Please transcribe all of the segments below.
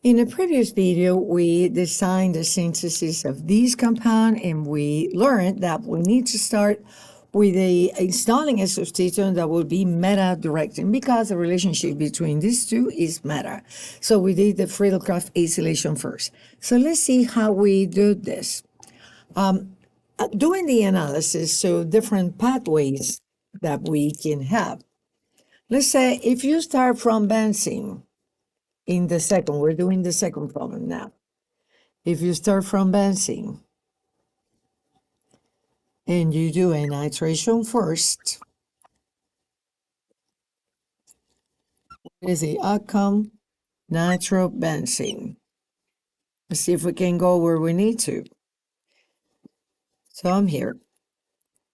In a previous video, we designed the synthesis of this compound, and we learned that we need to start with installing a substituent that will be meta-directing because the relationship between these two is meta. So we did the Friedel-Crafts acylation first. So let's see how we do this. Doing the analysis, so different pathways that we can have. Let's say if you start from benzene, in the second, we're doing the second problem now. If you start from benzene and you do a nitration first, what is the outcome? Nitrobenzene. Let's see if we can go where we need to. So I'm here.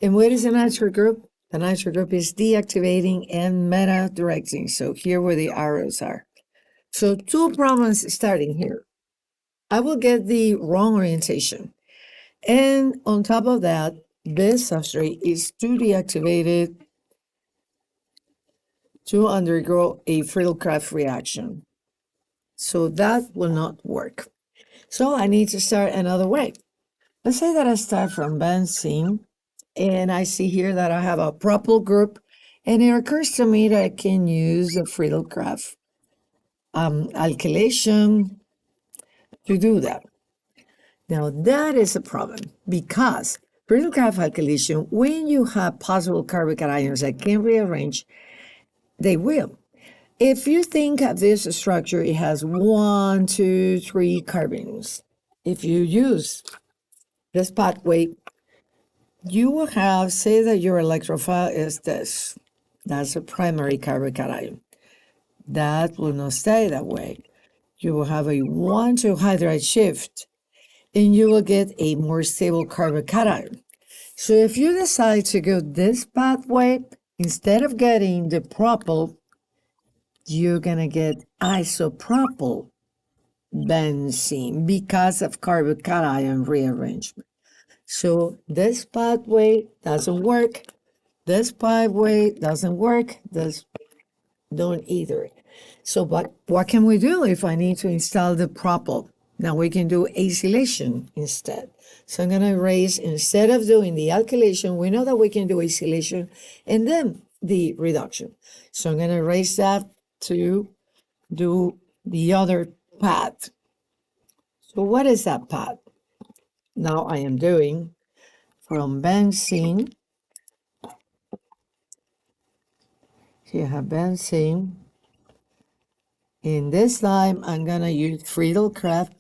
And what is the nitro group? The nitro group is deactivating and meta-directing. So here where the arrows are. So two problems starting here. I will get the wrong orientation. And on top of that, this substrate is too deactivated to undergo a Friedel-Crafts reaction. So that will not work. So I need to start another way. Let's say that I start from benzene, and I see here that I have a propyl group, and it occurs to me that I can use the Friedel-Crafts alkylation to do that. Now that is a problem because Friedel-Crafts alkylation, when you have possible carbon ions that can rearrange, they will. If you think of this structure, it has 1, 2, 3 carbons. If you use this pathway, you will have, say that your electrophile is this. That's a primary carbon. That will not stay that way. You will have a 1,2 hydride shift, and you will get a more stable carbon. So if you decide to go this pathway, instead of getting the propyl, you're going to get isopropyl benzene because of carbon rearrangement. So this pathway doesn't work. This pathway doesn't work. This don't either. So what can we do if I need to install the propyl? Now we can do acylation instead. So I'm going to erase, instead of doing the alkylation, we know that we can do acylation and then the reduction. So I'm going to erase that to do the other path. So what is that path? Now I am doing from benzene. Here I have benzene. In this time, I'm going to use Friedel-Crafts.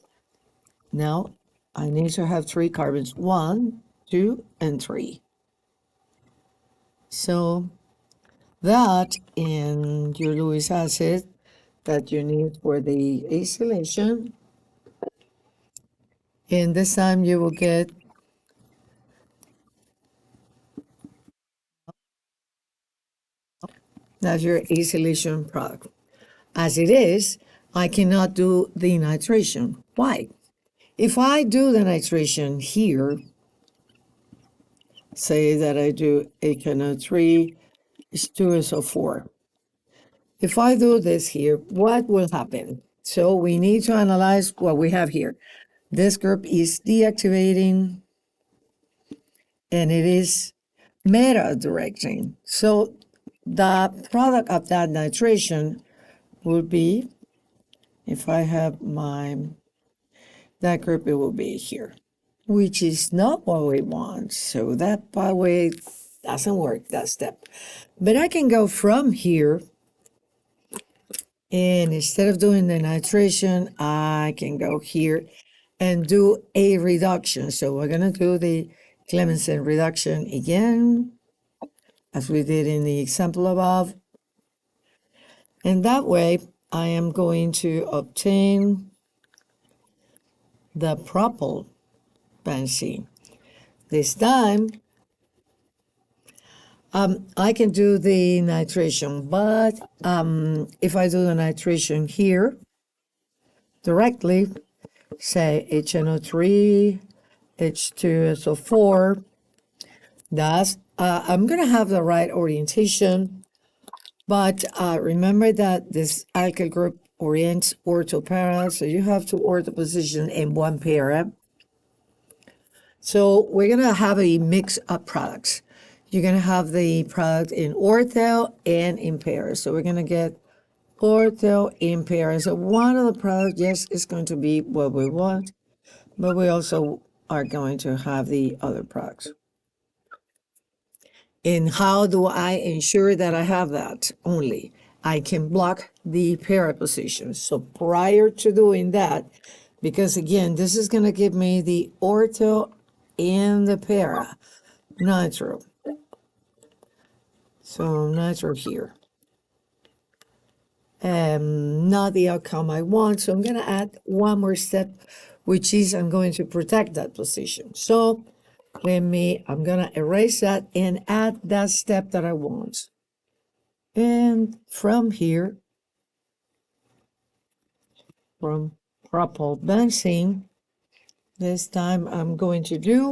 Now I need to have 3 carbons, 1, 2, and 3. So that and your Lewis acid that you need for the acylation. And this time you will get that's your acylation product. As it is, I cannot do the nitration. Why? If I do the nitration here, say that I do HNO3, H2SO4. If I do this here, what will happen? So we need to analyze what we have here. This group is deactivating, and it is meta-directing. So the product of that nitration will be, if I have that group, it will be here, which is not what we want. So that pathway doesn't work, that step. But I can go from here, and instead of doing the nitration, I can go here and do a reduction. So we're going to do the Clemenson reduction again, as we did in the example above. And that way, I am going to obtain the propyl benzene. This time, I can do the nitration, but if I do the nitration here directly, say HNO3, H2SO4, that's, I'm going to have the right orientation, but remember that this alkyl group orient ortho para. So you have two ortho position in one para. So we're gonna have a mix of products. You're gonna have the product in ortho and in para. So we're gonna get ortho in para. So one of the products, yes, is going to be what we want, but we also are going to have the other products. And how do I ensure that I have that only? I can block the para position. So prior to doing that, because again, this is going to give me the ortho and the para nitro. So nitro here. Not the outcome I want. So I'm going to add one more step, which is I'm going to protect that position. So I'm going to erase that and add that step that I want. And from here, from propyl benzene, this time I'm going to do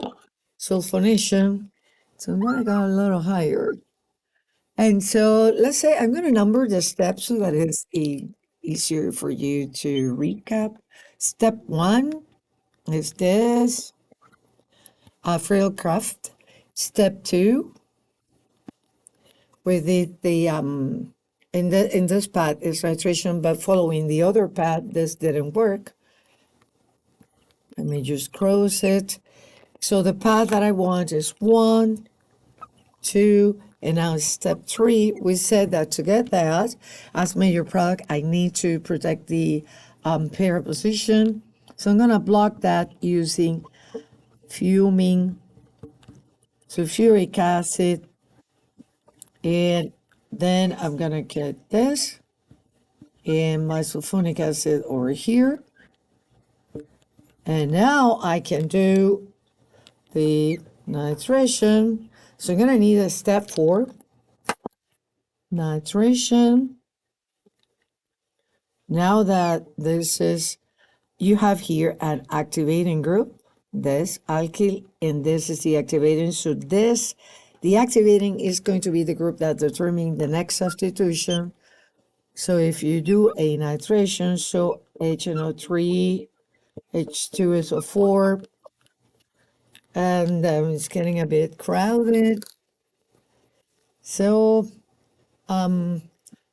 sulfonation. So now I got a little higher. And so let's say I'm going to number the steps so that it's easier for you to recap. Step 1 is this, Friedel-Crafts. Step 2, with in this path is nitration, but following the other path, this didn't work. Let me just close it. So the path that I want is 1, 2, and now step 3. We said that to get that as major product, I need to protect the para position. So I'm going to block that using fuming sulfuric acid, and then I'm going to get this and my sulfonic acid over here. And now I can do the nitration. So I'm going to need a step 4, nitration. Now that this is, you have here an activating group, this alkyl, and this is the activating. So this, the activating is going to be the group that determines the next substitution. So if you do a nitration, so HNO3, H2SO4, and it's getting a bit crowded. So I'm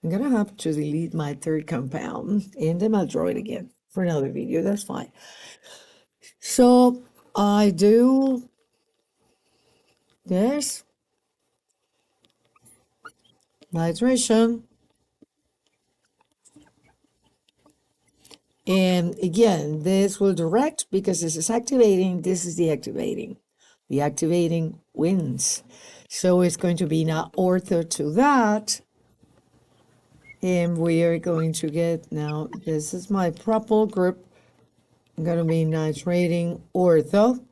gonna have to delete my third compound, and then I'll draw it again for another video. That's fine. So I do this nitration, and again, this will direct because this is activating. This is the activating. The activating wins. So it's going to be now ortho to that. And we are going to get now, this is my propyl group. I'm going to be nitrating ortho.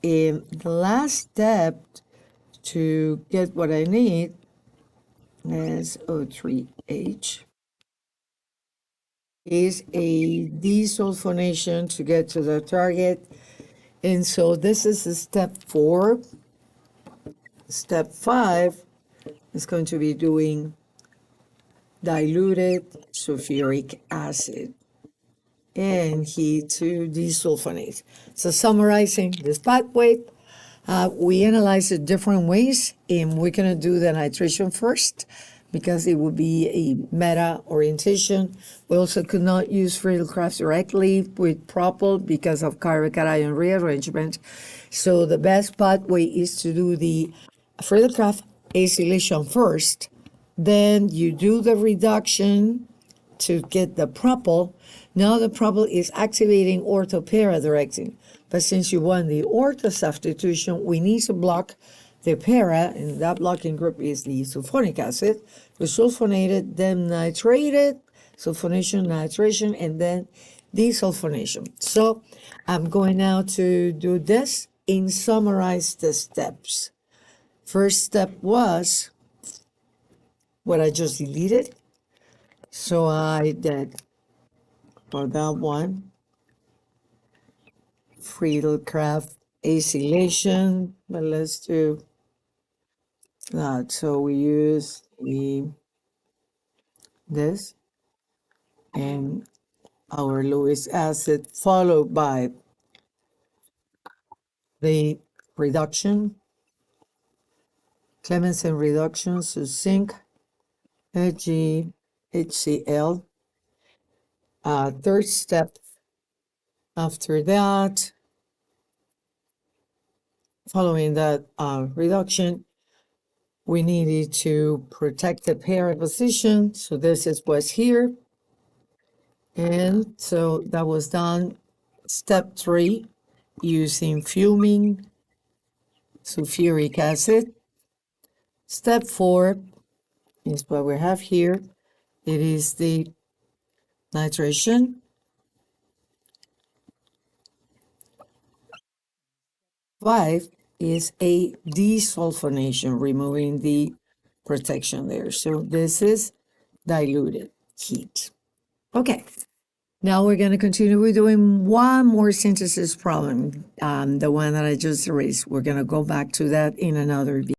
And the last step to get what I need is O3H. Is a desulfonation to get to the target. And so this is a step 4. Step 5 is going to be doing diluted sulfuric acid and heat to desulfonate. So summarizing this pathway, we analyzed it different ways, and we're going to do the nitration first because it would be a meta orientation. We also could not use Friedel-Crafts directly with propyl because of carbon-cation rearrangement. So the best pathway is to do the Friedel-Crafts acylation first, then you do the reduction to get the propyl. Now the propyl is activating ortho-para directing. But since you want the ortho substitution, we need to block the para, and that blocking group is the sulfonic acid. We sulfonated, then nitrated, sulfonation, nitration, and then desulfonation. So I'm going now to do this and summarize the steps. First step was what I just deleted. So I did for that one, Friedel-Crafts acylation, but let's do that. So we use this, and our Lewis acid, followed by the reduction, Clemmensen reduction, so zinc, HCl. Third step after that, following that reduction, we needed to protect the parent position. So this is what's here. And so that was done. Step 3, using fuming sulfuric acid. Step 4 is what we have here. It is the nitration. 5 is a desulfonation, removing the protection there. So this is diluted heat. Okay, now we're going to continue. We're doing one more synthesis problem, the one that I just erased. We're going to go back to that in another video.